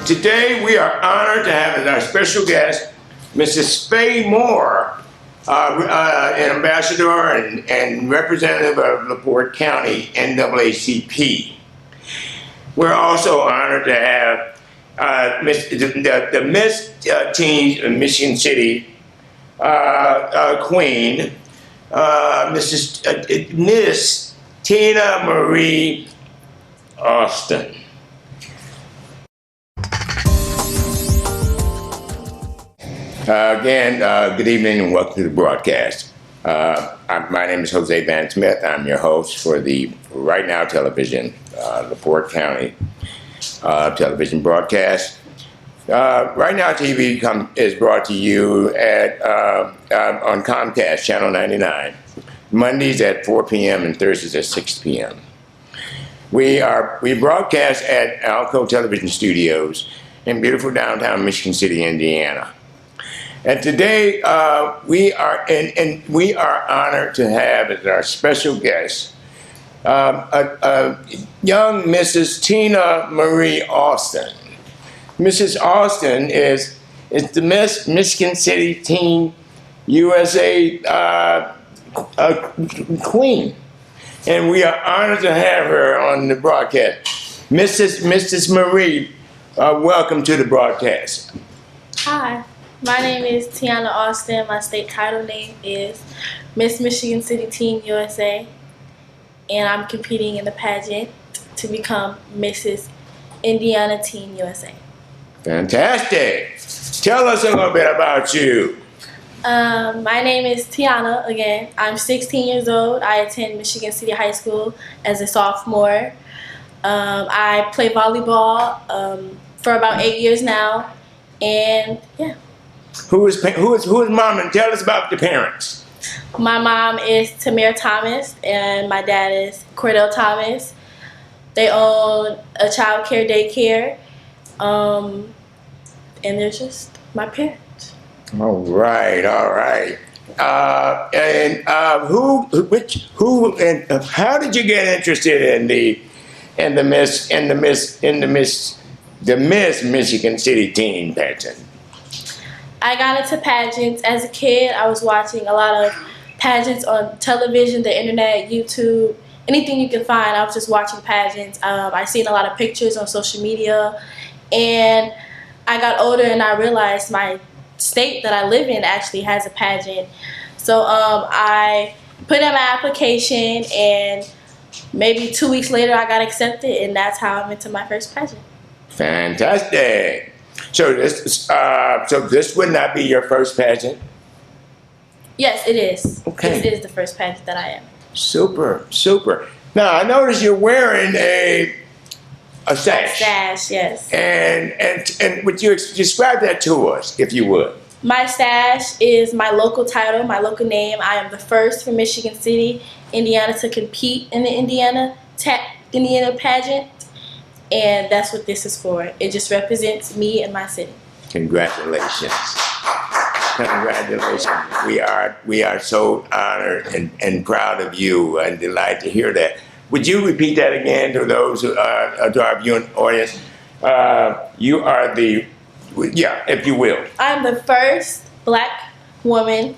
Today we are honored to have as our special guest Mrs. Faye Moore, an ambassador and representative of Laporte County, NAACP. We're also honored to have the Miss Teen of Michigan City Queen, Miss Teana Marie Austin. Again, good evening and welcome to the broadcast. My name is Jose Van Smith. I'm your host for the Right Now television, Laporte County television broadcast. Right Now TV is brought to you on Comcast, Channel 99, Mondays at 4 p.m. and Thursdays at 6 p.m. We broadcast at Alco Television Studios in beautiful downtown Michigan City, Indiana. And today we are honored to have as our special guest young Mrs. Teana Marie Austin. Mrs. Austin is the Miss Michigan City Teen U.S.A. Queen, and we are honored to have her on the broadcast. Mrs. Marie, welcome to the broadcast. Hi. My name is Teana Austin. My state title name is Miss Michigan City Teen USA, and I'm competing in the pageant to become Mrs. Indiana Teen USA. Fantastic. Tell us a little bit about you. My name is Teana again. I'm 16 years old. I attend Michigan City High School as a sophomore. I play volleyball for about 8 years now, and yeah. Who is mom, and tell us about the parents. My mom is Tamir Thomas and my dad is Cordell Thomas. They own a child care daycare, and they're just my parents. All right. How did you get interested in the Miss Michigan City Teen pageant? I got into pageants as a kid. I was watching a lot of pageants on television, the internet, YouTube, anything you can find. I was just watching pageants. I seen a lot of pictures on social media, and I got older and I realized my state that I live in actually has a pageant. So I put in my application, and maybe 2 weeks later I got accepted, and that's how I went to my first pageant. Fantastic. So this would not be your first pageant? Yes, it is. Okay. It is the first pageant that I am. Super. Now I noticed you're wearing a sash. A sash, yes. And would you describe that to us, if you would? My sash is my local title, my local name. I am the first from Michigan City, Indiana, to compete in the Indiana pageant. And that's what this is for. It just represents me and my city. Congratulations. We are so honored and proud of you and delighted to hear that. Would you repeat that again to those to our viewing audience? You are if you will. I'm the first black woman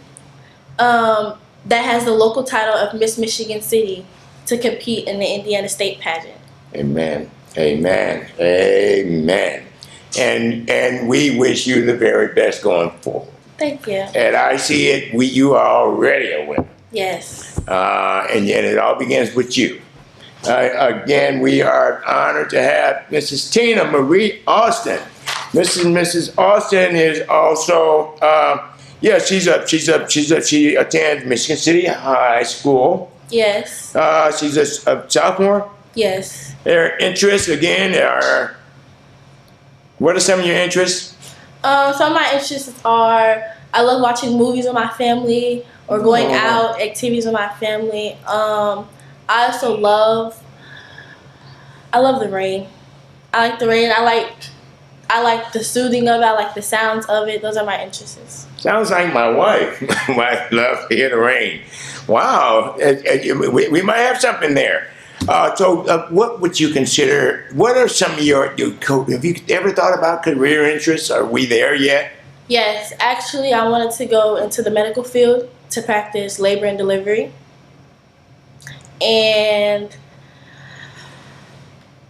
that has the local title of Miss Michigan City to compete in the Indiana State pageant. Amen. And we wish you the very best going forward. Thank you. And I see it, you are already a winner. Yes. And it all begins with you. Again, we are honored to have Mrs. Teana Marie Austin. Mrs. Austin is also, she attends Michigan City High School. Yes. She's a sophomore. Yes. Their interests, again, what are some of your interests? Some of my interests are, I love watching movies with my family or going out, activities with my family. I also love the rain. I like the rain. I like the soothing of it. I like the sounds of it. Those are my interests. Sounds like my wife. My wife loves to hear the rain. Wow. We might have something there. What would you consider? What are some of your? Have you ever thought about career interests? Are we there yet? Yes, actually, I wanted to go into the medical field to practice labor and delivery. And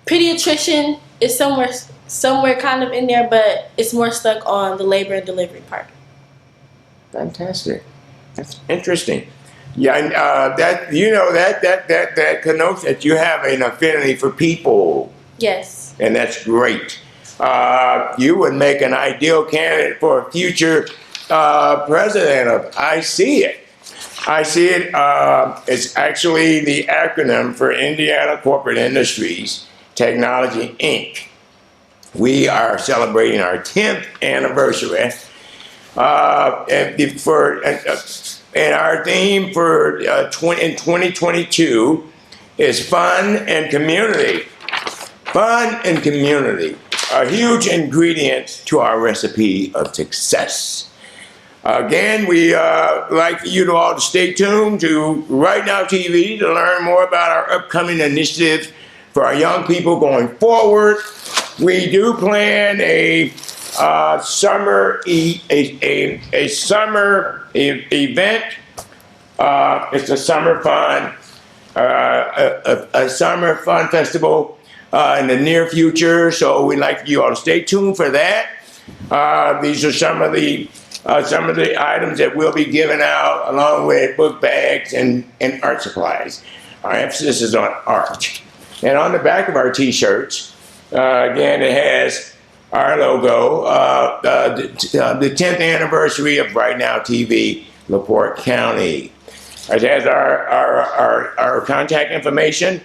pediatrician is somewhere kind of in there, but it's more stuck on the labor and delivery part. Fantastic. That's interesting. Yeah, and that connotes that you have an affinity for people, Yes. and that's great. You would make an ideal candidate for a future president of I See It. I See It. It's actually the acronym for Indiana Corporate Industries Technology, Inc. We are celebrating our 10th anniversary. And our theme for in 2022 is fun and community. Fun and community are huge ingredients to our recipe of success. Again, we like for you to all to stay tuned to Right Now TV to learn more about our upcoming initiatives for our young people going forward. We do plan a summer event. It's a summer fun, a summer fun festival in the near future. So we'd like you all to stay tuned for that. These are some of the items that we'll be giving out, along with book bags and art supplies. Our emphasis is on art. And on the back of our T-shirts, again, it has our logo, the 10th anniversary of Right Now TV, Laporte County. It has our contact information,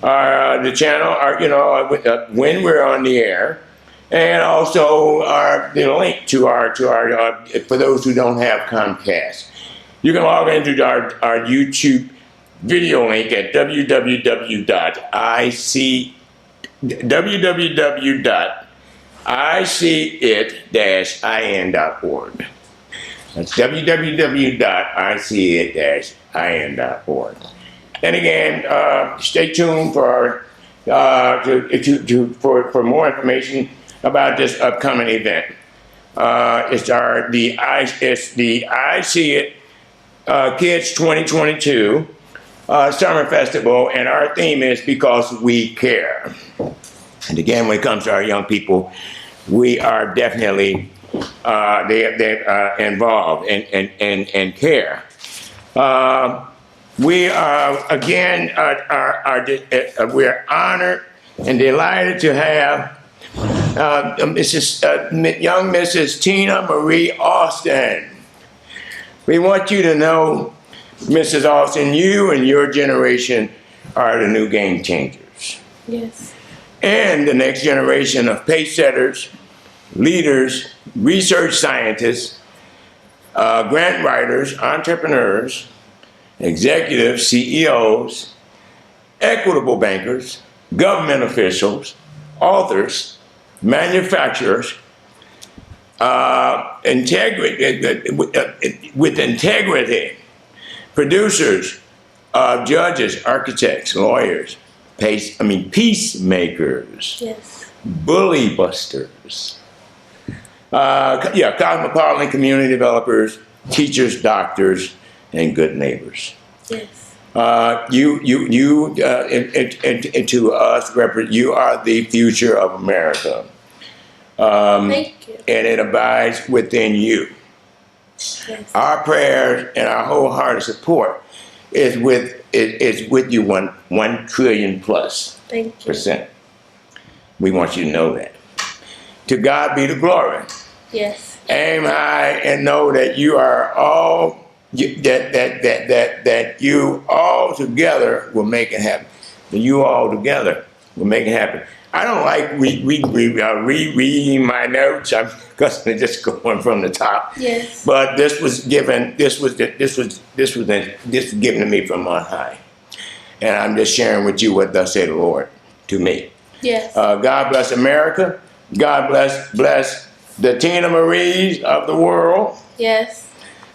the channel, when we're on the air, and also the link to our for those who don't have Comcast. You can log into our YouTube video link at www.iceeit-in.org. That's www.iceeit-in.org. And again, stay tuned for more information about this upcoming event. It's the I See It Kids 2022 Summer Festival, and our theme is Because We Care. And again, when it comes to our young people, we are definitely involved and care. We are again we're honored and delighted to have young Mrs. Teana Marie Austin. We want you to know, Mrs. Austin, you and your generation are the new game changers. Yes. And the next generation of pace setters, leaders, research scientists, grant writers, entrepreneurs, executives, CEOs, equitable bankers, government officials, authors, manufacturers, with integrity, producers, judges, architects, lawyers, peacemakers, Yes. bully busters, cosmopolitan community developers, teachers, doctors, and good neighbors. Yes. To us, you are the future of America. Thank you. And it abides within you. Yes. Our prayers and our wholehearted support is with you 1 trillion plus Thank you. %. We want you to know that. To God be the glory. Yes. Aim high and know that you are all that you all together will make it happen. You all together will make it happen. I don't like rereading my notes. I'm just going from the top. Yes. But this was given to me from on high, and I'm just sharing with you what thus said the Lord to me. Yes. God bless America. God bless the Teana Maries of the world. Yes.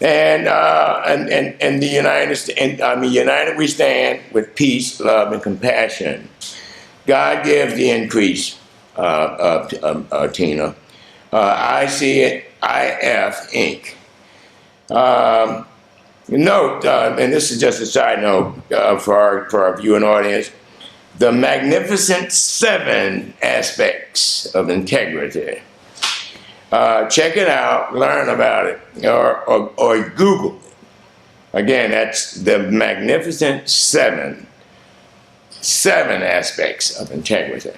And the united we stand with peace, love, and compassion. God gives the increase, Teana. I see it, IF Inc. Note, and this is just a side note for our viewing audience, the magnificent 7 aspects of integrity. Check it out, learn about it, or Google it. Again, that's the magnificent 7 aspects of integrity.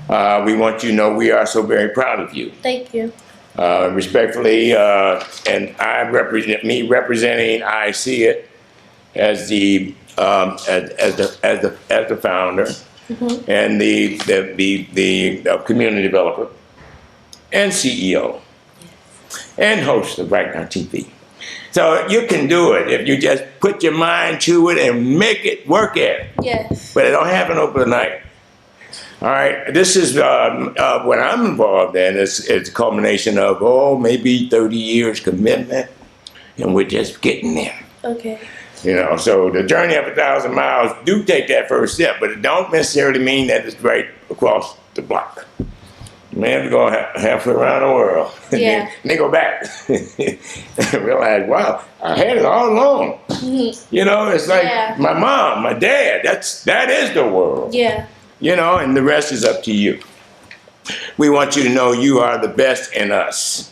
We want you to know we are so very proud of you. Thank you. Respectfully, and representing I see it as the founder, and the community developer and CEO and host of Rightnowtv. So you can do it if you just put your mind to it and make it work at it. Yes. But it don't happen overnight. All right, this is what I'm involved in. It's a culmination of, maybe 30 years commitment, and we're just getting there. Okay. So the journey of 1,000 miles, do take that first step, but it don't necessarily mean that it's right across the block. Man, we go halfway around the world. Yeah. And they go back and realize, wow, I had it all along. It's like my mom, my dad, that is the world. Yeah. And the rest is up to you. We want you to know you are the best in us.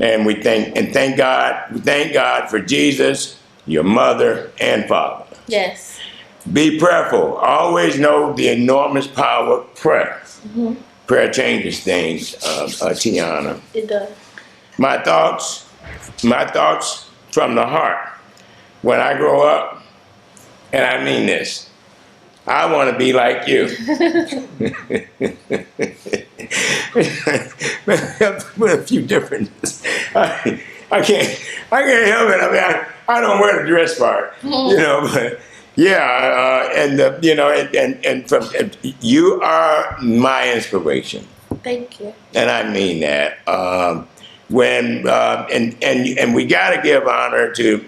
And we thank God for Jesus, your mother and father. Yes. Be prayerful. Always know the enormous power of prayer. Prayer changes things, Teana. It does. My thoughts from the heart. When I grow up, and I mean this, I want to be like you. With a few differences. I can't help it. I mean, I don't wear the dress part, but yeah, and from you are my inspiration. Thank you. And I mean that. And we got to give honor to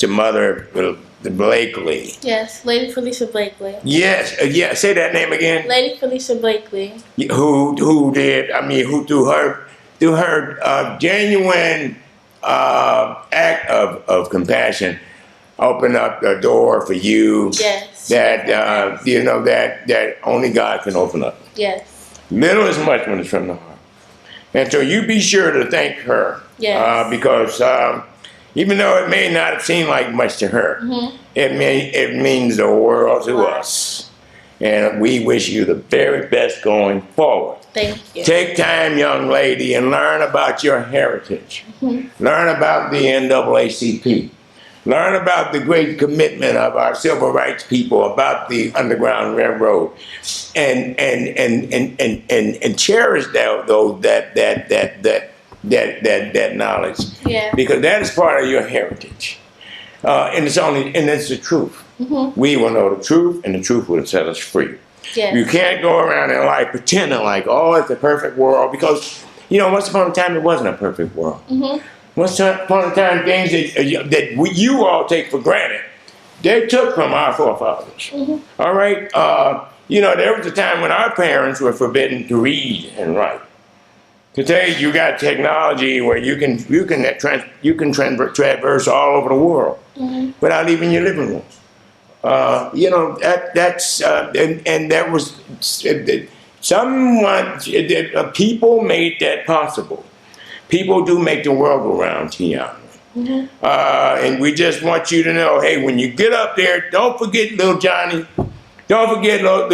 Mother Blakely. Yes, Lady Felicia Blakely. Yes, say that name again. Lady Felicia Blakely. Who through her genuine act of compassion, open up the door for you. Yes. That only God can open up. Yes. Little is much when it's from the heart. And so you be sure to thank her. Yes. Because even though it may not seem like much to her, it means the world to us. And we wish you the very best going forward. Thank you. Take time, young lady, and learn about your heritage. Learn about the NAACP. Learn about the great commitment of our civil rights people, about the Underground Railroad, and cherish that knowledge. Yeah. Because that is part of your heritage, and it's the truth. We will know the truth, and the truth will set us free. Yes. You can't go around in life pretending like, it's a perfect world, because once upon a time it wasn't a perfect world. Once upon a time, things that you all take for granted, they took from our forefathers. All right? There was a time when our parents were forbidden to read and write. Today, you got technology where you can traverse all over the world without leaving your living room. That was people made that possible. People do make the world go round, Teana. And we just want you to know, hey, when you get up there, don't forget little Johnny. Don't forget your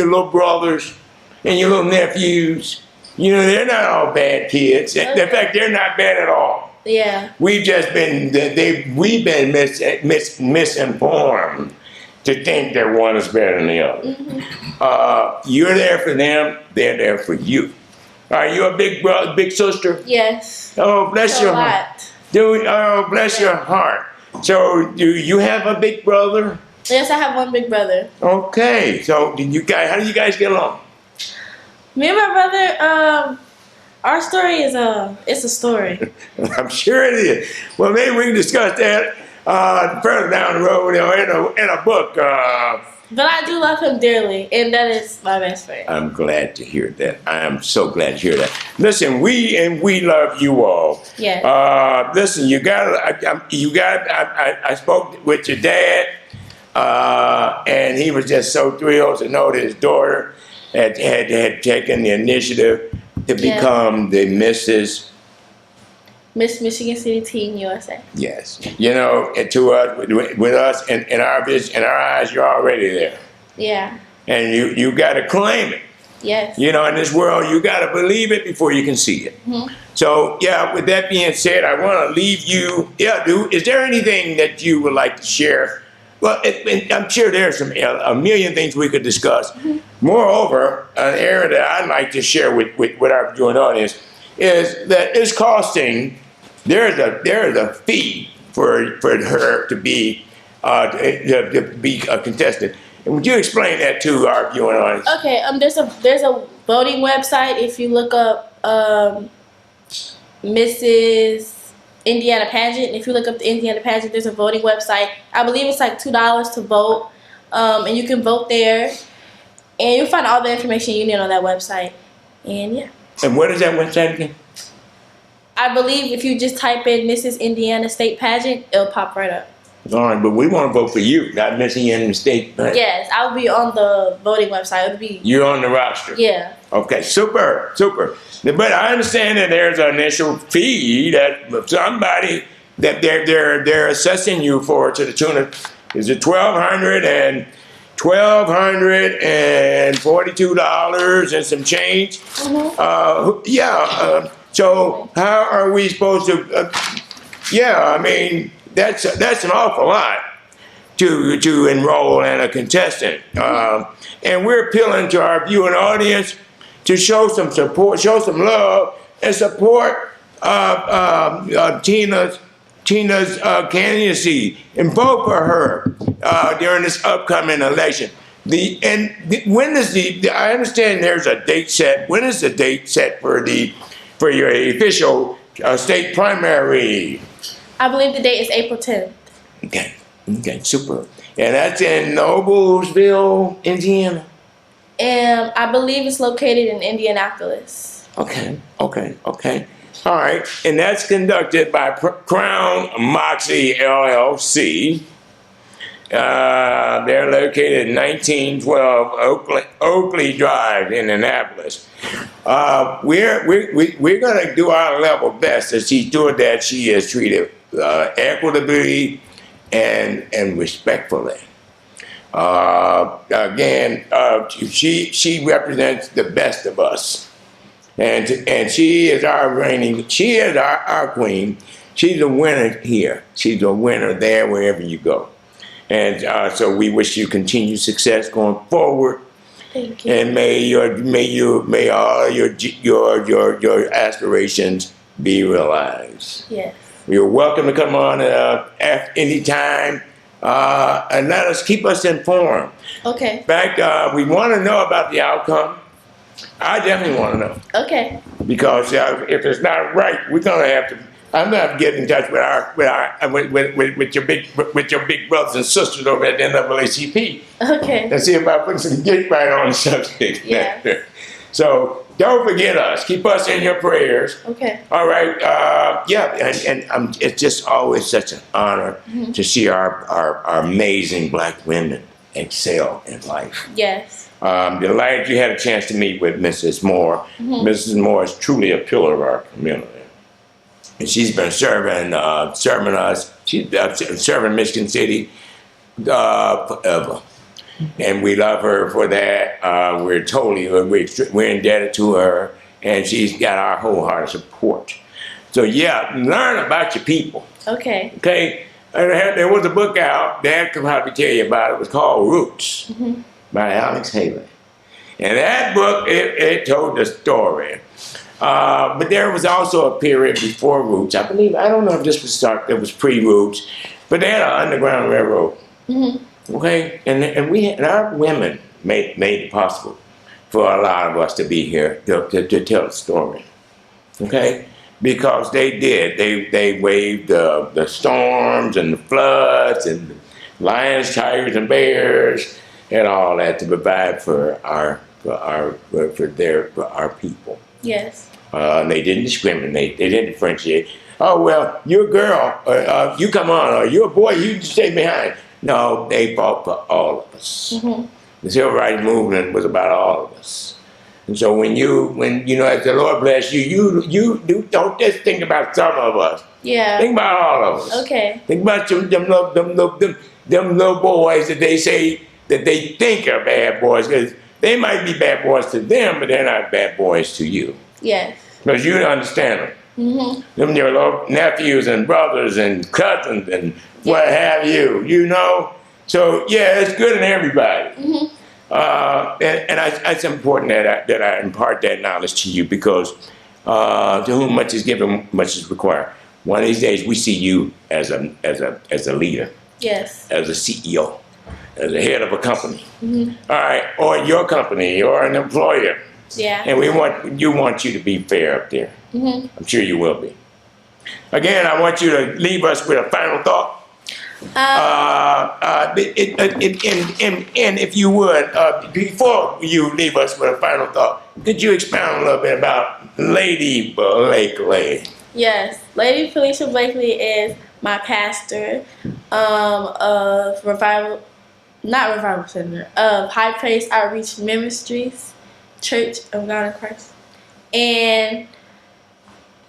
little brothers and your little nephews. They're not all bad kids. Okay. In fact, they're not bad at all. Yeah. We've just been misinformed to think that one is better than the other. You're there for them. They're there for you. Are you a big brother, big sister? Yes. Oh, bless your heart. Bless your heart. So, do you have a big brother? Yes, I have one big brother. Okay. So, how do you guys get along? Me and my brother, Our story is it's a story. I'm sure it is. Well, maybe we can discuss that further down the road, in a book. But I do love him dearly, and that is my best friend. I'm glad to hear that. I am so glad to hear that. Listen, we love you all. Yeah. Listen, I spoke with your dad, and he was just so thrilled to know that his daughter had taken the initiative to become the Miss Michigan City Teen USA. Yes. And to us, with us, in our vision, in our eyes, you're already there. Yeah. And you got to claim it. Yes. In this world, you got to believe it before you can see it. Mm-hmm. So, with that being said, I want to leave you. Yeah, dude, is there anything that you would like to share? Well, I'm sure there's a million things we could discuss. Mm-hmm. Moreover, an area that I'd like to share with our viewing audience is that it's costing. There is a fee for her to be a contestant. And would you explain that to our viewing audience? Okay. There's a voting website. If you look up Mrs. Indiana Pageant, if you look up the Indiana Pageant, there's a voting website. I believe it's like $2 to vote, and you can vote there, and you'll find all the information you need on that website. And yeah. And what is that website again? I believe if you just type in Mrs. Indiana State Pageant, it'll pop right up. All right, but we want to vote for you, not Miss Indiana State Pageant. Yes, I'll be on the voting website. It'll be. You're on the roster. Yeah. Okay, super. But I understand that there's an initial fee that somebody that they're assessing you for to the tune of, is it $1,242 and some change? Mm-hmm. So how are we supposed to? That's an awful lot to enroll in a contestant, and we're appealing to our viewing audience to show some support, show some love, and support Teana's candidacy and vote for her during this upcoming election. When is I understand there's a date set. When is the date set for your official state primary? I believe the date is April 10th. Okay, super. And that's in Noblesville, Indiana. And I believe it's located in Indianapolis. Okay. All right, and that's conducted by Crown Moxie LLC. They're located at 1912 Oakley Drive, Indianapolis. We're going to do our level best to see to it that she is treated equitably and respectfully. Again, she represents the best of us, and she is our reigning. She is our queen. She's a winner here. She's a winner there wherever you go. And so we wish you continued success going forward. Thank you. And may all your aspirations be realized. Yes. You're welcome to come on any time and keep us informed. Okay. In fact, we want to know about the outcome. I definitely want to know. Okay. Because if it's not right, we're gonna have to. I'm gonna get in touch with your big brothers and sisters over at the NAACP. Okay. And see about putting some get right on the subject. Yeah. So don't forget us. Keep us in your prayers. Okay. All right. And it's just always such an honor to see our amazing black women excel in life. Yes. Delighted you had a chance to meet with Mrs. Moore. Mrs. Moore is truly a pillar of our community. And she's been serving us. She's serving Michigan City forever. And we love her for that. We're indebted to her, and she's got our wholehearted support. So learn about your people. Okay. Okay. There was a book out. Dad could probably tell you about it. It was called Roots by Alex Haley. And that book, it told the story. But there was also a period before Roots. I don't know if this was pre-Roots, but they had an underground railroad. Okay, and our women made it possible for a lot of us to be here to tell the story. Okay, because they did. They waved the storms and the floods and the lions, tigers, and bears and all that to provide for our people. Yes. And they didn't discriminate. They didn't differentiate. Oh well, you're a girl. You come on, or you're a boy. You stay behind. No, they fought for all of us. Mm-hmm. The civil rights movement was about all of us. And so when you know, as the Lord bless you, you don't just think about some of us. Yeah. Think about all of us. Okay. Think about them little boys that they say that they think are bad boys, because they might be bad boys to them, but they're not bad boys to you. Yes. Because you understand them. Mm-hmm. Them your little nephews and brothers and cousins and what have you. You know. So yeah, it's good in everybody. Mm-hmm. It's important that I impart that knowledge to you, because to whom much is given, much is required. One of these days, we see you as a leader, yes, as a CEO, as the head of a company, mm-hmm. All right, or your company, or an employer. Yeah. And we want you to be fair up there. Mm-hmm. I'm sure you will be. Again, I want you to leave us with a final thought. And if you would, before you leave us with a final thought, could you expound a little bit about Lady Blakely? Yes, Lady Felicia Blakely is my pastor of of High Praise Outreach Ministries, Church of God in Christ, and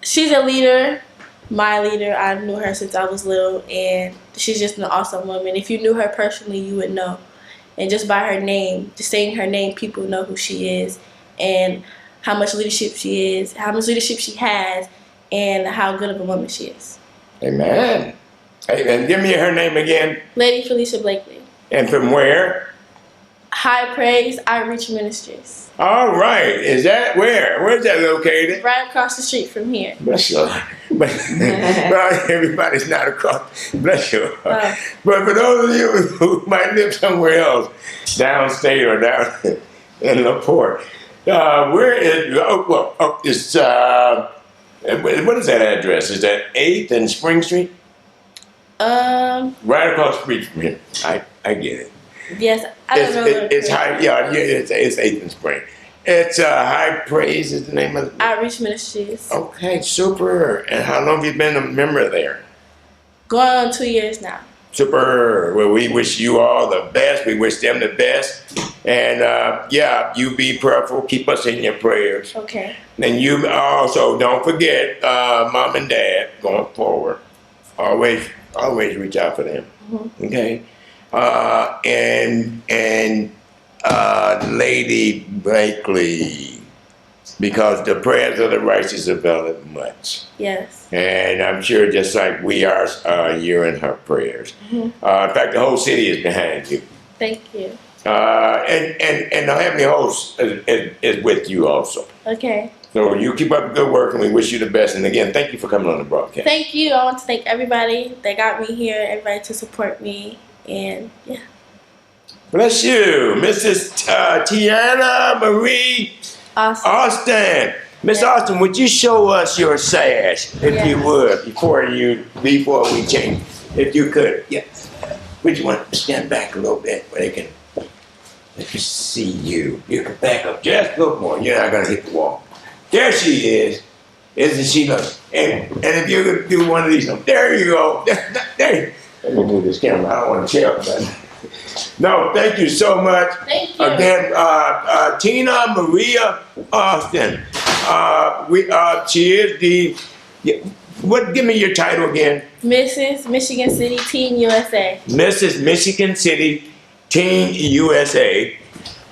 she's a leader. My leader, I knew her since I was little, and she's just an awesome woman. If you knew her personally, you would know. And just by her name, just saying her name, people know who she is and how much leadership she is, how much leadership she has, and how good of a woman she is. Amen. Amen. Give me her name again. Lady Felicia Blakely. And from where? High Praise Outreach Ministries. All right. Is that where? Where's that located? Right across the street from here. Bless you. But well, everybody's not across. Bless you. Oh. But for those of you who might live somewhere else, downstate or down in Laporte, where is? It's what is that address? Is that 8th and Spring Street? Right across the street from here. I get it. Yes, I don't know. It's high. Yeah, it's 8th and Spring. It's High Praise is the name of the Outreach Ministries. Okay, super. And how long have you been a member there? Going on 2 years now. Super. Well, we wish you all the best. We wish them the best. And yeah, you be prayerful. Keep us in your prayers. Okay. And you also don't forget Mom and Dad going forward. Always reach out for them. Mm-hmm. Okay. And Lady Blakely, because the prayers of the righteous avail much. Yes. And I'm sure just like we are hearing her prayers. Mm-hmm. In fact, the whole city is behind you. Thank you. And the Heavenly Host is with you also. Okay. So you keep up the good work, and we wish you the best. And again, thank you for coming on the broadcast. Thank you. I want to thank everybody that got me here, everybody to support me. And yeah. Bless you, Mrs. Teana Marie Austin. Miss Austin, would you show us your sash, if you would, before we change, if you could? Yes. Would you want to stand back a little bit where they can see you? You can back up just a little more. You're not going to hit the wall. There she is. Isn't she lovely? And if you could do one of these, there you go. There. Let me move this camera. I don't want to chill. But no, thank you so much. Thank you. Again, Teana Maria Austin. She is give me your title again. Mrs. Michigan City Teen USA. Mrs. Michigan City Teen USA.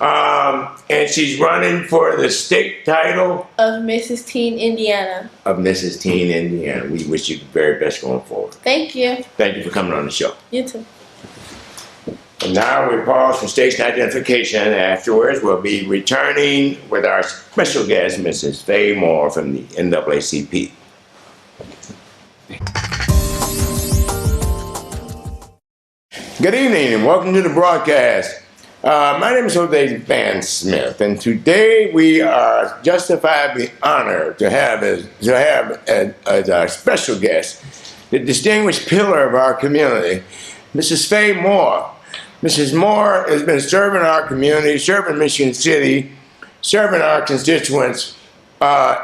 And she's running for the state title of Mrs. Teen Indiana. Of Mrs. Teen Indiana. We wish you the very best going forward. Thank you. Thank you for coming on the show. You too. And now we pause for station identification. Afterwards, we'll be returning with our special guest, Mrs. Faye Moore from the NAACP. Good evening and welcome to the broadcast. My name is Jose Van Smith, and today we are justifiably honored to have as our special guest the distinguished pillar of our community, Mrs. Faye Moore. Mrs. Moore has been serving our community, serving Michigan City, serving our constituents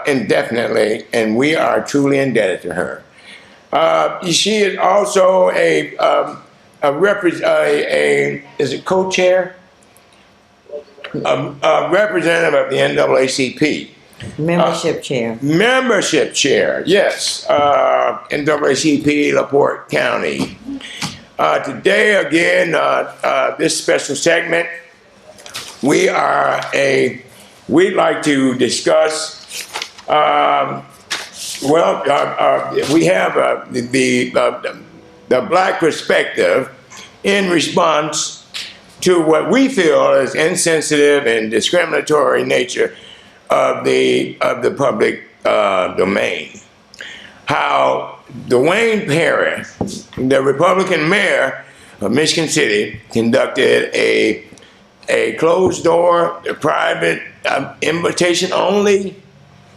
indefinitely, and we are truly indebted to her. She is also a co-chair, a representative of the NAACP. Membership chair. Membership chair, yes. NAACP, Laporte County. Today, again, this special segment, we'd like to discuss, we have the black perspective in response to what we feel is insensitive and discriminatory nature of the public domain. How Dwayne Perry, the Republican mayor of Michigan City, conducted a closed door, private, invitation only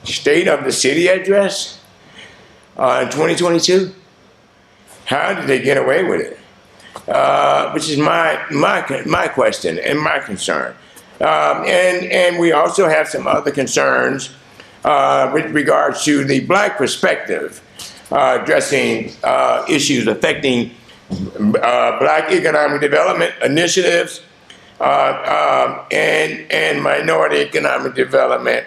state of the city address in 2022. How did they get away with it? Which is my question and my concern. And we also have some other concerns with regards to the black perspective, addressing issues affecting black economic development initiatives and minority economic development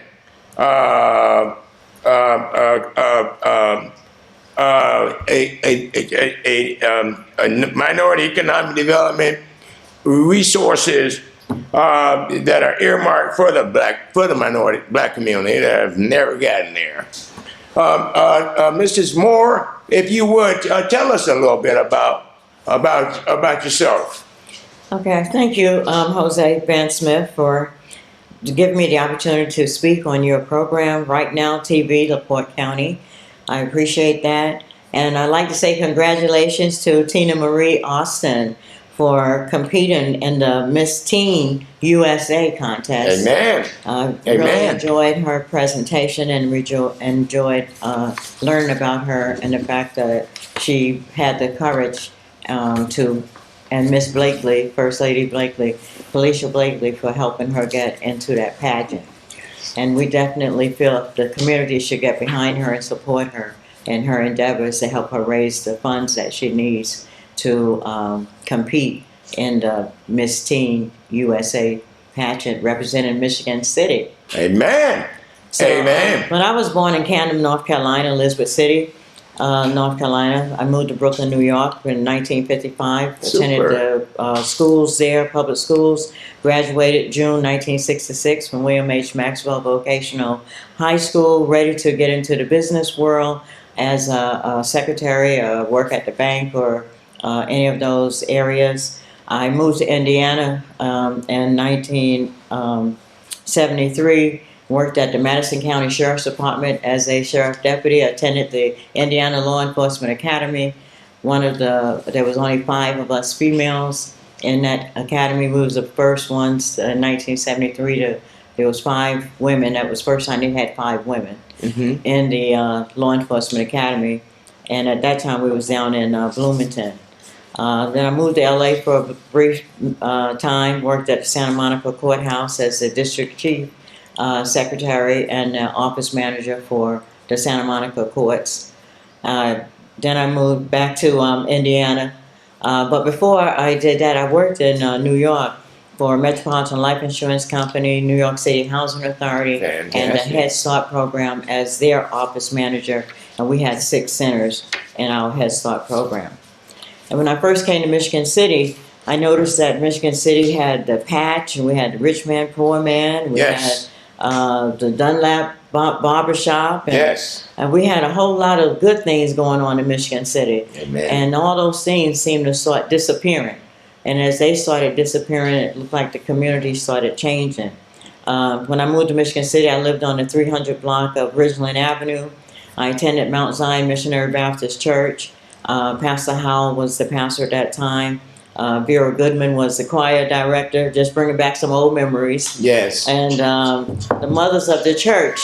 minority economic development resources that are earmarked for the minority black community that have never gotten there. Mrs. Moore, if you would tell us a little bit about yourself. Okay, thank you, Jose Van Smith, for giving me the opportunity to speak on your program, Right Now TV, Laporte County. I appreciate that. And I'd like to say congratulations to Teana Marie Austin for competing in the Miss Teen U.S.A. contest. Amen. I really enjoyed her presentation and enjoyed learning about her and the fact that she had the courage and Miss Blakely, First Lady Blakely, Felicia Blakely, for helping her get into that pageant. And we definitely feel the community should get behind her and support her in her endeavors to help her raise the funds that she needs to compete in the Miss Teen USA pageant representing Michigan City. Amen. So, Amen. When I was born in Camden, North Carolina, Elizabeth City, North Carolina, I moved to Brooklyn, New York in 1955. Super. Attended the schools there, public schools. Graduated June 1966 from William H. Maxwell Vocational High School, ready to get into the business world as a secretary, work at the bank or any of those areas. I moved to Indiana in 1973, worked at the Madison County Sheriff's Department as a sheriff deputy, attended the Indiana Law Enforcement Academy. There was only 5 of us females in that academy. We was the first ones in 1973 there was 5 women. That was the first time they had 5 women in the Law Enforcement Academy. And at that time we was down in Bloomington. Then I moved to LA for a brief time, worked at the Santa Monica Courthouse as the district chief, secretary, and office manager for the Santa Monica courts. Then I moved back to Indiana. But before I did that, I worked in New York for Metropolitan Life Insurance Company, New York City Housing Authority, Fantastic. and the Head Start program as their office manager. And we had 6 centers in our Head Start program. And when I first came to Michigan City, I noticed that Michigan City had the Patch, and we had the Rich Man, Poor Man, we Yes. had the Dunlap Barbershop, and we had a whole lot of good things going on in Michigan City. Amen. And all those things seemed to start disappearing. And as they started disappearing, it looked like the community started changing. When I moved to Michigan City, I lived on the 300 block of Ridgeland Avenue. I attended Mount Zion Missionary Baptist Church. Pastor Howell was the pastor at that time. Vera Goodman was the choir director, just bringing back some old memories. Yes. And the mothers of the church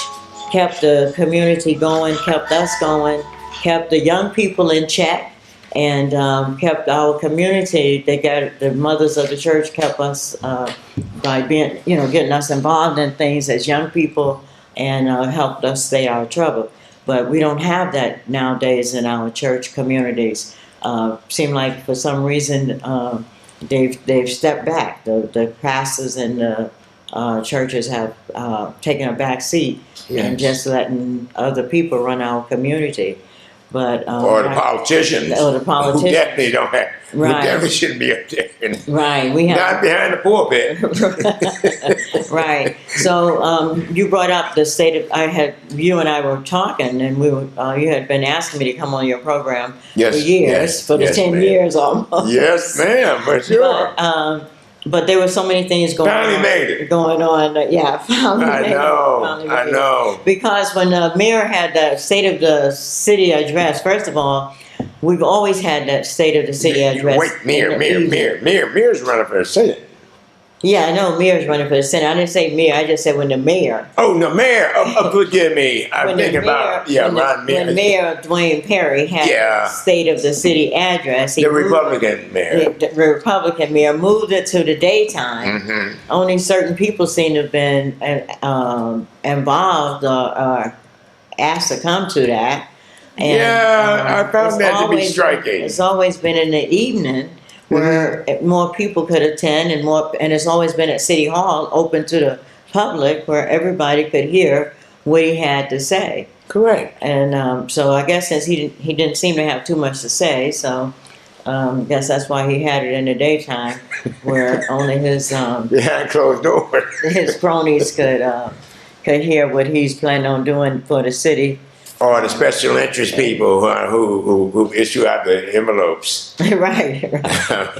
kept the community going, kept us going, kept the young people in check, and kept our community. The mothers of the church kept us by being, getting us involved in things as young people, and helped us stay out of trouble. But we don't have that nowadays in our church communities. Seem like for some reason they've stepped back. The pastors and the churches have taken a back seat and just letting other people run our community. But or the politicians. Or the politicians. Who definitely don't have. Right. Who definitely shouldn't be up there. Right. We have not behind the pulpit. Right. So you brought up the state of. You and I were talking, and we were. You had been asking me to come on your program for years, for the 10 years almost. Yes, ma'am, for sure. But there were so many things going on. Finally made it. Going on. Yeah, finally made it. I know. Because when the mayor had the State of the City address, first of all, we've always had that State of the City address. Wait, Mayor's running for the Senate. Yeah, I know Mayor's running for the Senate. I didn't say mayor, I just said when the mayor. Oh, the mayor. Forgive me. I'm thinking about, Ron Mayor. When Mayor Dwayne Perry had the State of the City address. The Republican mayor. The Republican mayor moved it to the daytime. Mm-hmm. Only certain people seem to have been involved or asked to come to that. And, I found that to be striking. It's always been in the evening, where more people could attend, and it's always been at City Hall, open to the public, where everybody could hear what he had to say. Correct. And so I guess since he didn't seem to have too much to say, so I guess that's why he had it in the daytime, where only his behind closed doors his cronies could hear what he's planning on doing for the city. Or the special interest people who issue out the envelopes. Right.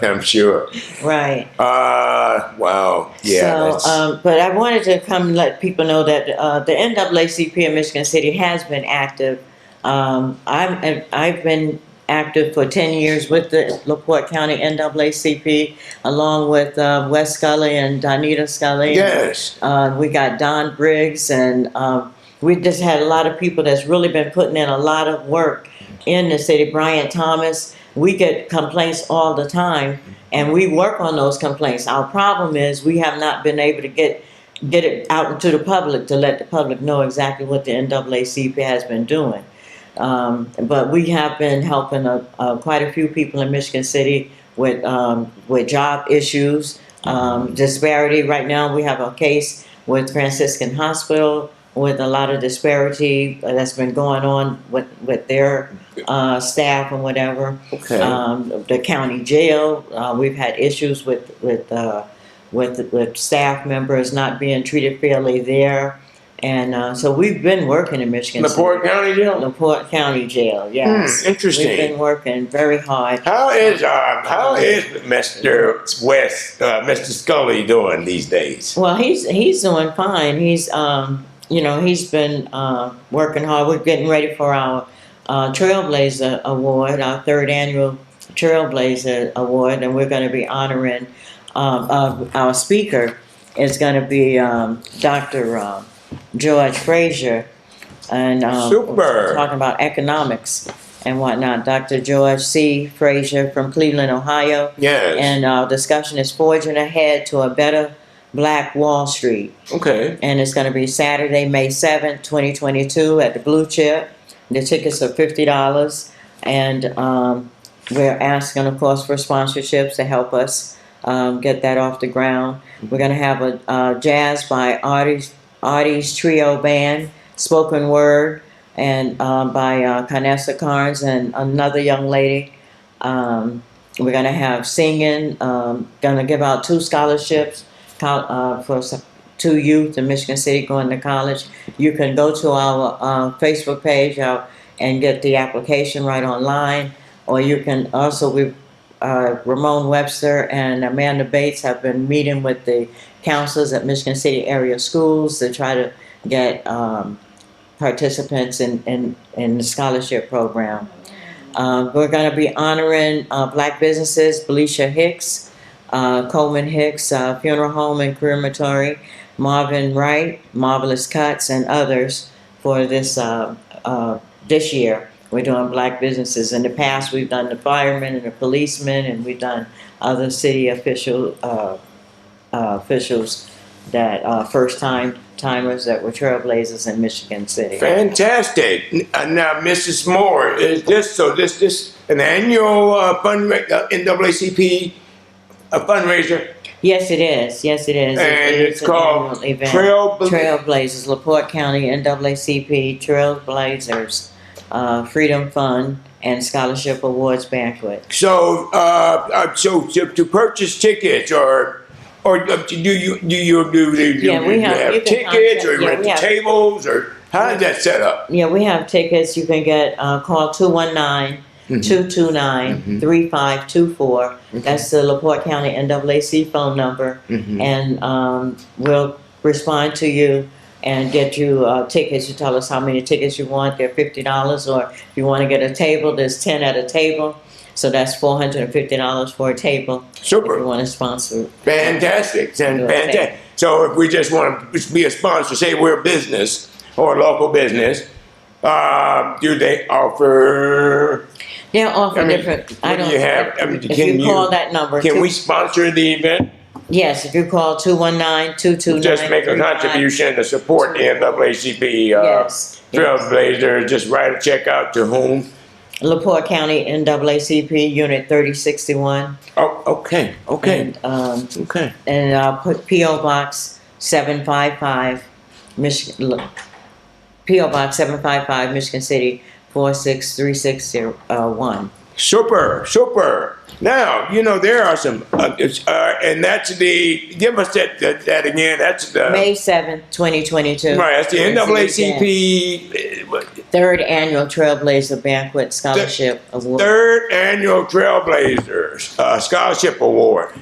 I'm sure. Right. Wow. Yeah. So, but I wanted to come and let people know that the NAACP in Michigan City has been active. I've been active for 10 years with the Laporte County NAACP, along with Wes Scully and Donita Scully. Yes. We got Don Briggs, and we just had a lot of people that's really been putting in a lot of work in the city. Brian Thomas, we get complaints all the time, and we work on those complaints. Our problem is we have not been able to get it out into the public to let the public know exactly what the NAACP has been doing. But we have been helping quite a few people in Michigan City with job issues, disparity. Right now we have a case with Franciscan Hospital with a lot of disparity that's been going on with their staff and whatever. Okay. The county jail, we've had issues with staff members not being treated fairly there. And so we've been working in Michigan Laporte County Jail? Laporte County Jail, yes. Interesting. We've been working very hard. How is Mr. West, Mr. Scully doing these days? Well, he's doing fine. He's he's been working hard. We're getting ready for our Trailblazer Award, our third annual Trailblazer Award, and we're going to be honoring our speaker is going to be Dr. George Frazier, and Super. talking about economics and whatnot. Dr. George C. Frazier from Cleveland, Ohio. Yes. And our discussion is forging ahead to a better Black Wall Street. Okay. And it's going to be Saturday, May 7th, 2022 at the Blue Chip. The tickets are $50. And we're asking, of course, for sponsorships to help us get that off the ground. We're going to have a jazz by Artie's Trio Band, spoken word, and by Contestant and another young lady. We're going to have singing, going to give out 2 scholarships for 2 youth in Michigan City going to college. You can go to our Facebook page and get the application right online, or you can also, Ramon Webster and Amanda Bates have been meeting with the counselors at Michigan City area schools to try to get participants in the scholarship program. We're going to be honoring Black businesses, Felicia Hicks, Coleman Hicks Funeral Home and Crematory, Marvin Wright, Marvelous Cuts, and others for this year. We're doing Black businesses. In the past, we've done the firemen and the policemen, and we've done other city officials that first-timers that were trailblazers in Michigan City. Fantastic. Now, Mrs. Moore, is this an annual NAACP fundraiser? Yes, it is. Yes, it is. And it's called Trailblazers, Laporte County NAACP Trailblazers Freedom Fund and Scholarship Awards Banquet. So, to purchase tickets or do you have tickets or rent the tables or how is that set up? Yeah, we have tickets. You can get call 219-229-3524. That's the Laporte County NAACP phone number, and we'll respond to you and get you tickets. You tell us how many tickets you want. They're $50, or if you want to get a table, there's 10 at a table. So that's $450 for a table. Super. If you want to sponsor. Fantastic. Fantastic. So if we just want to be a sponsor, say we're a business or a local business, do they offer? They'll offer different. If you call that number. Can we sponsor the event? Yes, if you call 219-229. Just make a contribution to support the NAACP Trailblazer. Just write a check out to whom? Laporte County NAACP Unit 3061. Oh, okay. And I'll put P.O. Box 755, Michigan. P.O. Box 755, Michigan City 46361. Super. Now, there are some, and that's give us that again. That's the May 7th, 2022. Right, that's the NAACP. Third Annual Trailblazer Banquet Scholarship Award. Third Annual Trailblazers Scholarship Award.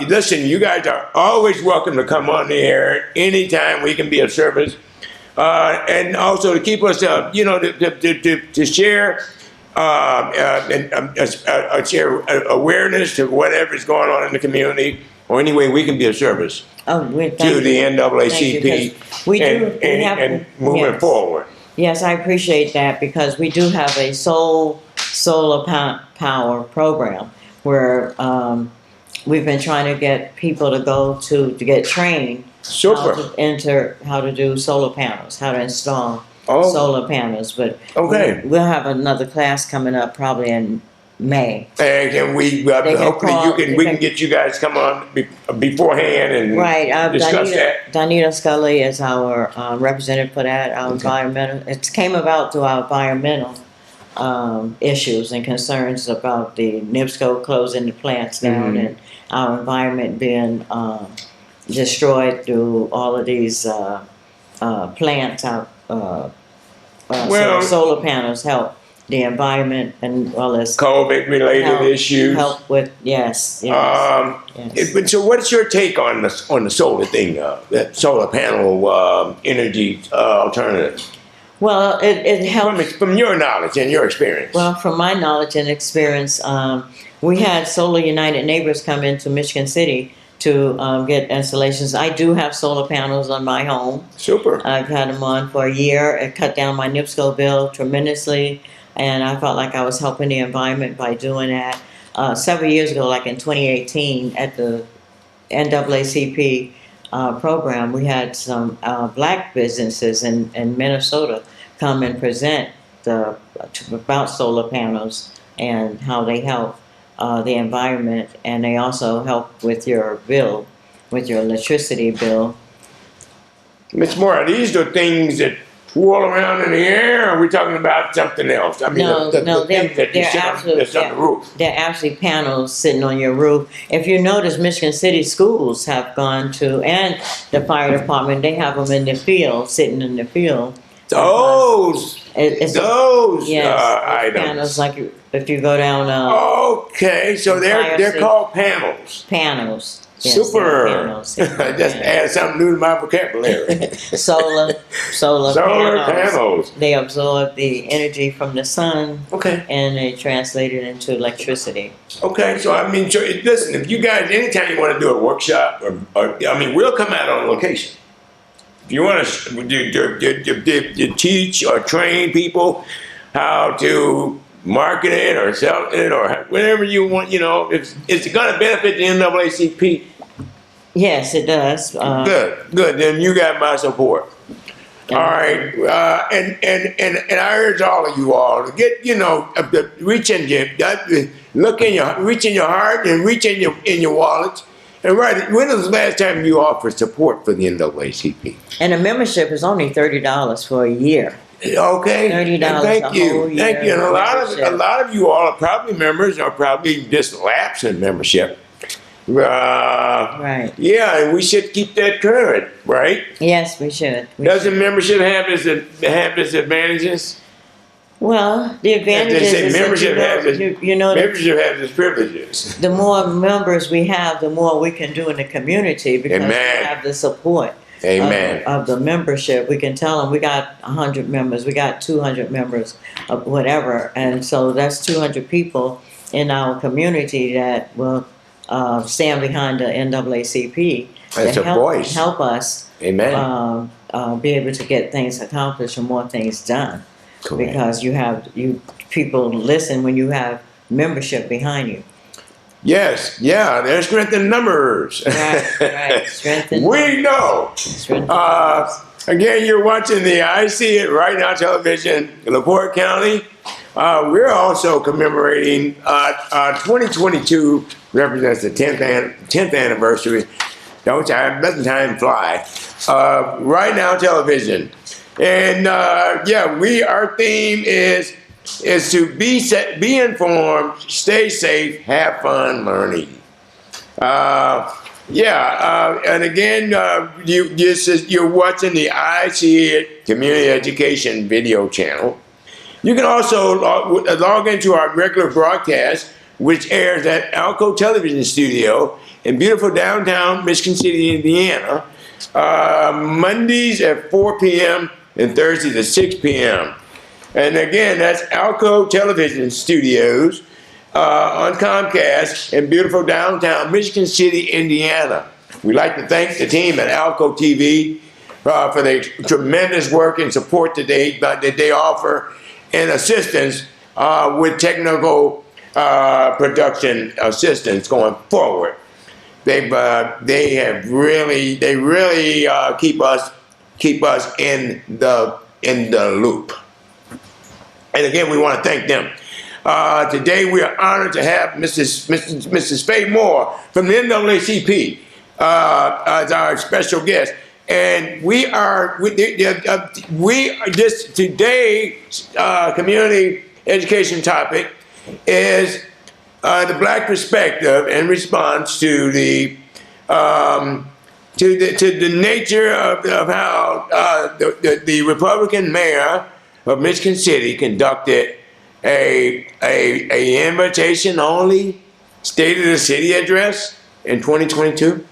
Listen, you guys are always welcome to come on the air anytime we can be of service. And also to keep us, to share share awareness to whatever is going on in the community, or any way we can be of service to the NAACP and moving forward. Yes, I appreciate that, because we do have a solar power program where we've been trying to get people to go to get trained how to do solar panels, how to install solar panels. But we'll have another class coming up probably in May. And can we hopefully we can get you guys come on beforehand and discuss that. Donita Scully is our representative for that. Our environmental. It came about through our environmental issues and concerns about the NIPSCO closing the plants down and our environment being destroyed through all of these plants out. So solar panels help the environment and as COVID-related issues. Help with yes. So, what's your take on the solar thing? That solar panel energy alternative. Well, it helps from your knowledge and your experience. Well, from my knowledge and experience, we had Solar United Neighbors come into Michigan City to get installations. I do have solar panels on my home. Super. I've had them on for a year. It cut down my NIPSCO bill tremendously, and I felt like I was helping the environment by doing that. Several years ago, like in 2018, at the NAACP program, we had some Black businesses in Minnesota come and present about solar panels and how they help the environment, and they also help with your bill, with your electricity bill. Ms. Moore, are these the things that swirl around in the air, or are we talking about something else? I mean, No, they're on the roof. They're actually panels sitting on your roof. If you notice, Michigan City schools have gone to, and the fire department, they have them in the field, sitting in the field. Those items. Panels, like if you go down. Okay, so they're called panels. Panels. Yes, Super. panels. Just add something new to my vocabulary. Solar Solar panels. They absorb the energy from the sun Okay. and they translate it into electricity. Okay. So I mean, listen. If you guys, anytime you want to do a workshop, or I mean, we'll come out on location. If you want to teach or train people how to market it or sell it or whatever you want, it's going to benefit the NAACP. Yes, it does. Good. Then you got my support. All right, and I urge all of you all to get, reach in reach in your heart and reach in your wallet. And right, when was the last time you offered support for the NAACP? And the membership is only $30 for a year. Okay. $30 Thank you. whole year Thank you. And a membership. lot of you all are probably members or probably just lapsed in membership. Right. Yeah, and we should keep that current, right? Yes, we should. Doesn't membership have its advantages? Well, the advantage They say is membership has its membership has its privileges. the more members we have, the more we can do in the community because Amen. we have the support Amen. of the membership. We can tell them we got 100 members, we got 200 members, of whatever, and so that's 200 people in our community that will stand behind the NAACP That's to a voice. help us Amen. be able to get things accomplished and more things done. Correct. Because people listen when you have membership behind you. Yes, yeah, there's strength in numbers. Right. Strength in We know. Strength in Again, you're watching the I See It Right Now television in Laporte County. We're also commemorating 2022 represents the 10th anniversary. Doesn't time fly? Right Now television. And our theme is to be informed, stay safe, have fun learning. And again, you're watching the I See It Community Education video channel. You can also log into our regular broadcast, which airs at Alco Television Studio in beautiful downtown Michigan City, Indiana, Mondays at 4 p.m. and Thursdays at 6 p.m. And again, that's Alco Television Studios on Comcast in beautiful downtown Michigan City, Indiana. We'd like to thank the team at Alco TV for the tremendous work and support that they offer and assistance with technical production assistance going forward. They really keep us in the loop. And again, we want to thank them. Today we are honored to have Mrs. Faye Moore from the NAACP as our special guest. And today's community education topic is the Black perspective in response to the nature of how the Republican mayor of Michigan City conducted a invitation only State of the City address in 2022,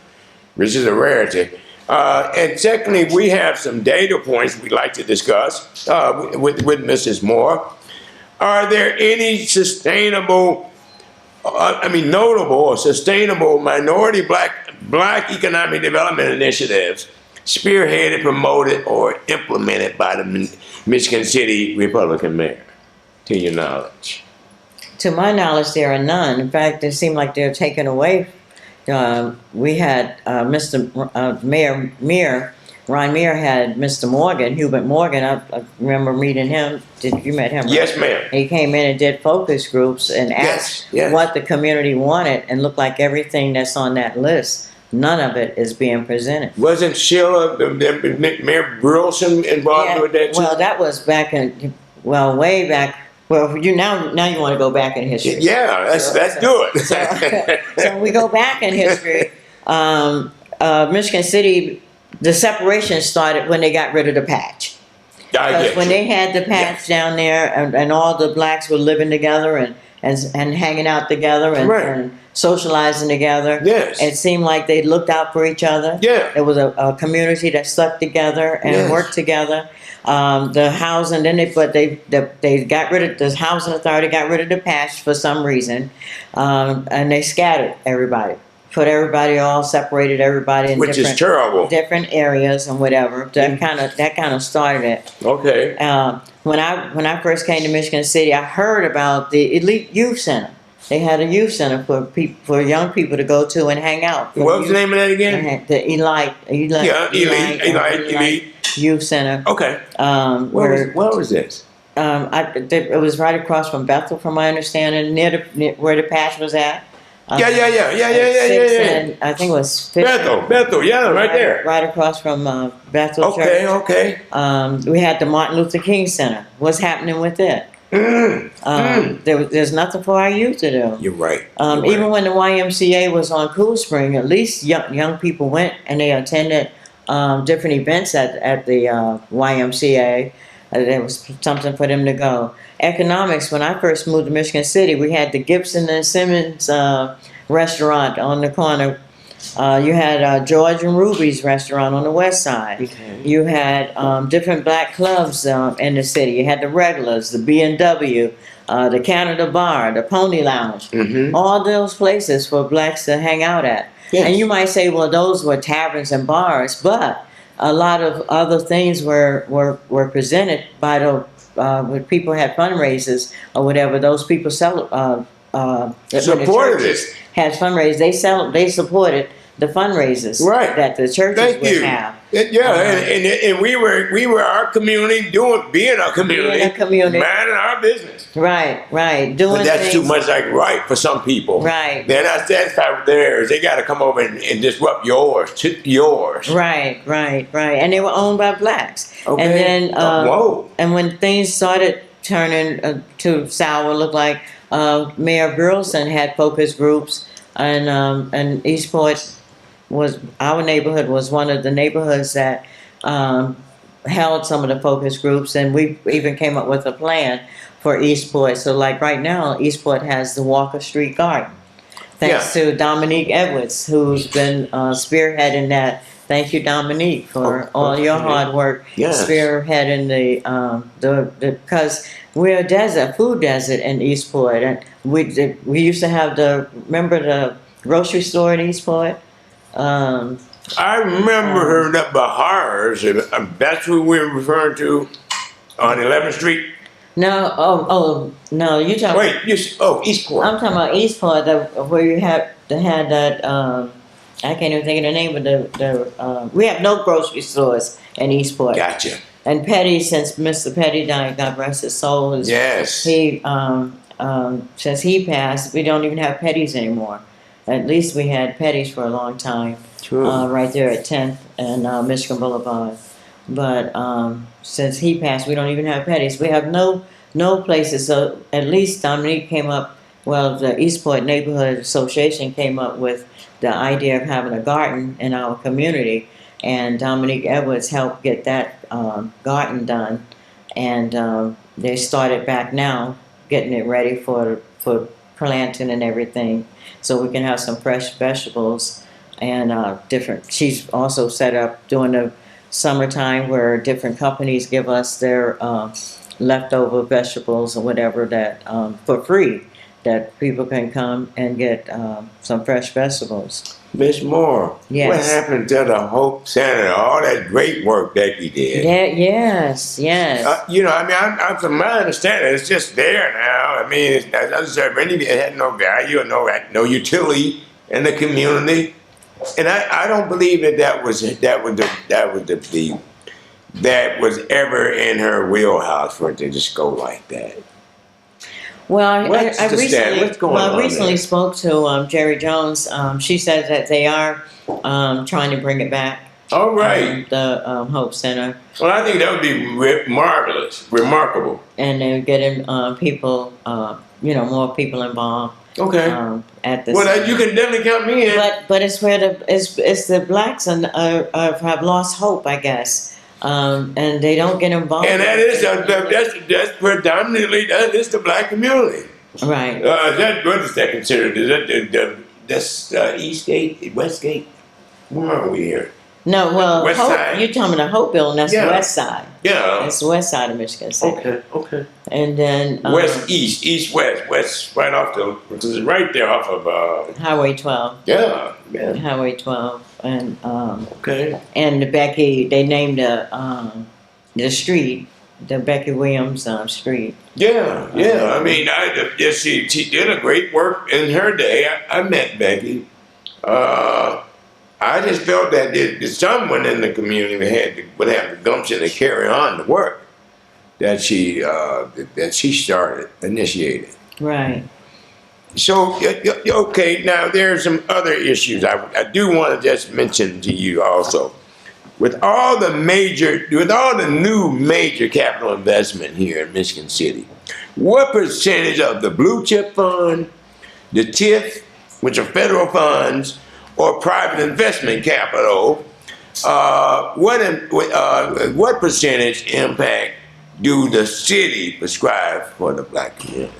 which is a rarity. And secondly, we have some data points we'd like to discuss with Mrs. Moore. Are there any notable or sustainable minority black economic development initiatives spearheaded, promoted, or implemented by the Michigan City Republican mayor, to your knowledge? To my knowledge, there are none. In fact, it seemed like they're taken away. We had Ron Meir had Mr. Morgan, Hubert Morgan. I remember meeting him. You met him? Right? Yes, ma'am. He came in and did focus groups and asked what the community wanted, and looked like everything that's on that list, none of it is being presented. Wasn't Sheila, Mayor Burleson involved with that too? Well, that was way back. Well, now you want to go back in history. Yeah, let's do it. So we go back in history. Michigan City, the separation started when they got rid of the patch. When they had the patch down there, and all the blacks were living together, and and hanging out together and socializing together. Yes. It seemed like they looked out for each other. Yeah. It was a community that stuck together and worked together. The housing, then they got rid of the housing authority, got rid of the patch for some reason, and they scattered everybody, put everybody all separated everybody in Which is terrible. different areas and whatever. That kind of started it. Okay. When I first came to Michigan City, I heard about the Elite Youth Center. They had a youth center for young people to go to and hang out. What was the name of that again? The Elite Youth Center. Okay. Where was this? It was right across from Bethel, from my understanding, near where the patch was at. Yeah. I think it was Bethel, yeah, right there. Right across from Bethel Church. Okay. We had the Martin Luther King Center. What's happening with it? There's nothing for our youth to do. You're right. Even when the YMCA was on Cool Spring, at least young people went and they attended different events at the YMCA. There was something for them to go. Economics, when I first moved to Michigan City, we had the Gibson and Simmons restaurant on the corner. You had George and Ruby's restaurant on the west side. Okay. You had different black clubs in the city. You had the Regulars, the B&W, the Canada Bar, the Pony Lounge. Mm-hmm. All those places for blacks to hang out at. Yes. And you might say, well, those were taverns and bars, but a lot of other things were presented by the when people had fundraisers or whatever. Those people supported it. Had fundraisers. They supported the fundraisers that the churches would have. And we were our community being a community, minding our business. Right. Doing but that's things. too much like for some people. Right. They're not satisfied with theirs. They got to come over and disrupt yours. Right. And they were owned by blacks. Okay. And then and when things started turning to sour, looked like Mayor Burleson had focus groups, and Eastport our neighborhood was one of the neighborhoods that held some of the focus groups, and we even came up with a plan for Eastport. So like right now, Eastport has the Walker Street Garden. Thanks to Dominique Edwards, who's been spearheading that. Thank you, Dominique, for all your hard work spearheading because we're a food desert in Eastport, and we used to have remember the grocery store in Eastport. I remember her up Bahar's. That's who we're referring to on 11th Street. No, no, you talking? Wait, Eastport. I'm talking about Eastport, where you had that. I can't even think of the name of the. We have no grocery stores in Eastport. Gotcha. And Petty, since Mr. Petty died, God rest his soul. He since he passed, we don't even have Petty's anymore. At least we had Petty's for a long time. True. Right there at 10th and Michigan Boulevard. But since he passed, we don't even have Petty's. We have no places. So at least Dominique came up. Well, the Eastport Neighborhood Association came up with the idea of having a garden in our community, and Dominique Edwards helped get that garden done. And they started back now, getting it ready for planting and everything, so we can have some fresh vegetables and different. She's also set up during the summertime where different companies give us their leftover vegetables or whatever that for free, that people can come and get some fresh vegetables. Miss Moore, yes. What happened to the Hope Center? All that great work that you did. Yes. I'm from my understanding, it's just there now. I mean, as I said, it had no value, no utility in the community, and I don't believe that was ever in her wheelhouse for it to just go like that. Well, I recently there? spoke to Jerry Jones. She said that they are trying to bring it back. All right. The Hope Center. Well, I think that would be remarkable. And they're getting people, more people involved. Okay. At the you can definitely count me in. But it's where it's the blacks have lost hope, I guess. And they don't get involved. And that's predominantly the black community. Right. What is that considered? Is that that's East Gate, West Gate? Where are we here? No, well, West side? you're talking about Hopeville, and that's Yeah. the west side. Yeah. That's the west side of Michigan City. Okay. And then West, east, west, right off which is right there off of, Highway 12. yeah. Highway 12. And Okay. and the Becky, they named the street, the Becky Williams Street. Yeah. I mean, she did a great work in her day. I met Becky. I just felt that someone in the community would have the gumption to carry on the work that she initiated. Right. So, okay, now there's some other issues I do want to just mention to you also. With all the new major capital investment here in Michigan City, what percentage of the blue chip fund, the TIF, which are federal funds, or private investment capital, what percentage impact do the city prescribe for the black community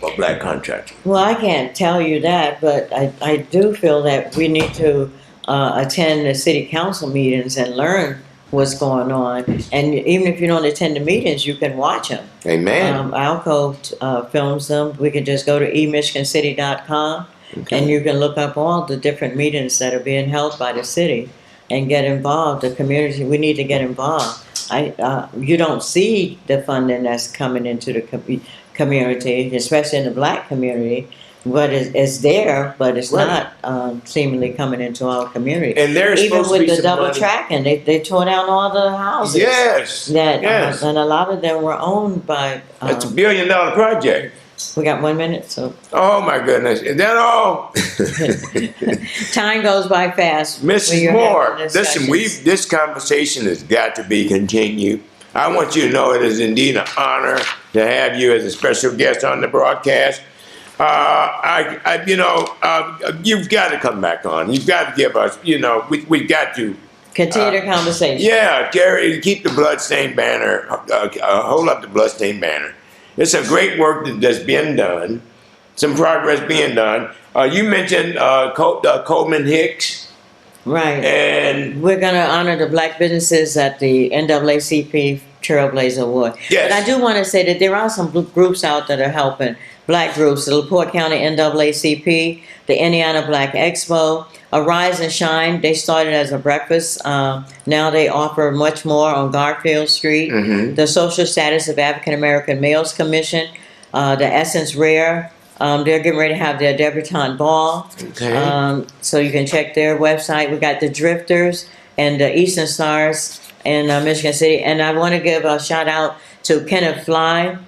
or black contractors? Well, I can't tell you that, but I do feel that we need to attend the city council meetings and learn what's going on. And even if you don't attend the meetings, you can watch them. Amen. Alco films them. We can just go to emichigancity.com. Okay. And you can look up all the different meetings that are being held by the city and get involved. The community, we need to get involved. You don't see the funding that's coming into the community, especially in the black community, but it's there, but it's not seemingly coming into our community. And there's even supposed to with be the some double money. tracking, they tore down all the houses. Yes. Yes. And a lot of them were owned by. It's $1 billion project. We got 1 minute, so. Oh my goodness! Is that all? Time goes by fast. when Mrs. you're Moore, having listen, discussions. this conversation has got to be continued. I want you to know it is indeed an honor to have you as a special guest on the broadcast. You've got to come back on. You've got to give us, we've got to. Continue the conversation. Yeah, Gary, keep the bloodstained banner, hold up the bloodstained banner. It's a great work that's being done, some progress being done. You mentioned Coleman Hicks. Right. And we're going to honor the black businesses at the NAACP Trailblazer Award. Yes. But I do want to say that there are some groups out that are helping, black groups, the Laporte County NAACP, the Indiana Black Expo, Arise and Shine. They started as a breakfast. Now they offer much more on Garfield Street. Mm-hmm. The Social Status of African American Males Commission, the Essence Rare. They're getting ready to have their debutante ball. Okay. So you can check their website. We got the Drifters and the Eastern Stars in Michigan City. And I want to give a shout out to Kenneth Fly,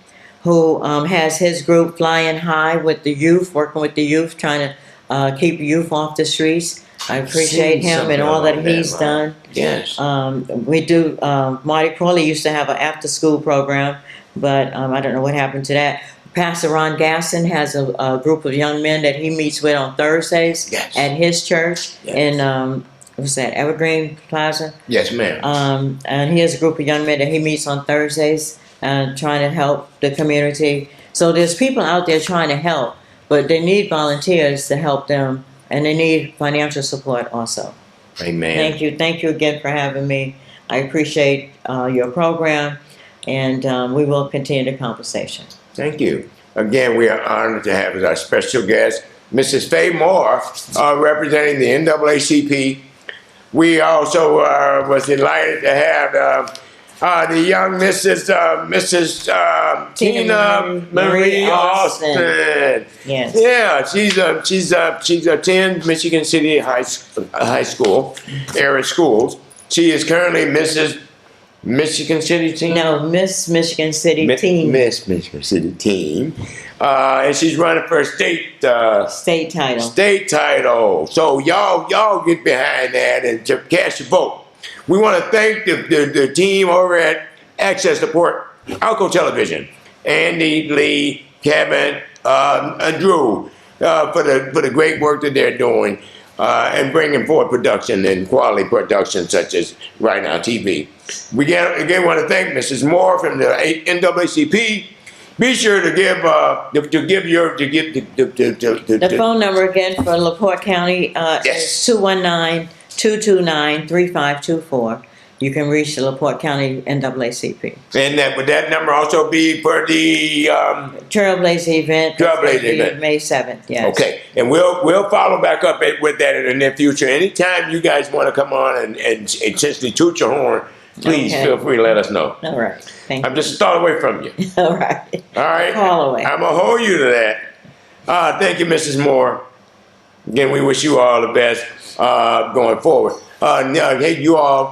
who has his group Flying High with the youth, working with the youth, trying to keep youth off the streets. I appreciate him and all that he's done. Yes. We do, Marty Crowley used to have an after school program, but I don't know what happened to that. Pastor Ron Gasson has a group of young men that he meets with on Thursdays at his church in, what's that, Evergreen Plaza? Yes, ma'am. And he has a group of young men that he meets on Thursdays trying to help the community. So there's people out there trying to help, but they need volunteers to help them, and they need financial support also. Amen. Thank you. Thank you again for having me. I appreciate your program, and we will continue the conversation. Thank you. Again, we are honored to have as our special guest, Mrs. Faye Moore, representing the NAACP. We also was delighted to have the young Mrs. Teana Marie Austin. Yes. Yeah, she's attends Michigan City High School, area schools. She is currently Mrs. Michigan City Team? No, Miss Michigan City Team. Miss Michigan City Team. And she's running for a state title. State title. So y'all get behind that and cast your vote. We want to thank the team over at Access Support, Alco Television, Andy, Lee, Kevin, and Drew for the great work that they're doing and bringing forward production and quality production such as Rightnowtv. We again want to thank Mrs. Moore from the NAACP, be sure to give The phone number again for Laporte County Yes. is 219-229-3524. You can reach the Laporte County NAACP. And that would that number also be for the Trailblazer event. Trailblazer It's gonna be event. May 7th, yes. Okay, and we'll follow back up with that in the near future. Anytime you guys want to come on and essentially toot your horn, please Okay. feel free to let us know. All right, thank I'm you. just a thought away from you. All right. All right, Call away. I'm gonna hold you to that. Thank you, Mrs. Moore. Again, we wish you all the best going forward. Hey, you all,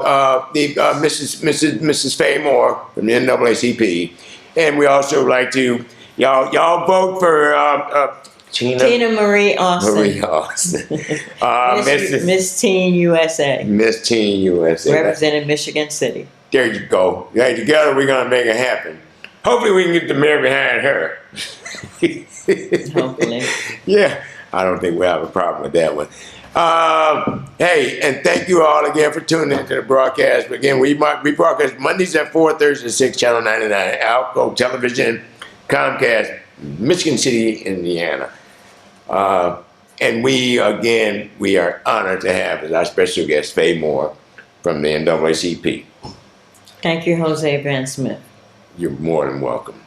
Mrs. Faye Moore from the NAACP, and we also like to y'all vote for Teana Marie Austin. Marie Austin, Miss Teen U.S.A. Miss Teen U.S.A. Representing Michigan City. There you go. Hey, together we're gonna make it happen. Hopefully, we can get the mayor behind her. Hopefully. Yeah, I don't think we'll have a problem with that one. Hey, and thank you all again for tuning into the broadcast. Again, we broadcast Mondays at 4, Thursdays at 6, Channel 99, Alco Television, Comcast, Michigan City, Indiana. And we are honored to have as our special guest Faye Moore from the NAACP. Thank you, Jose Van Smith. You're more than welcome.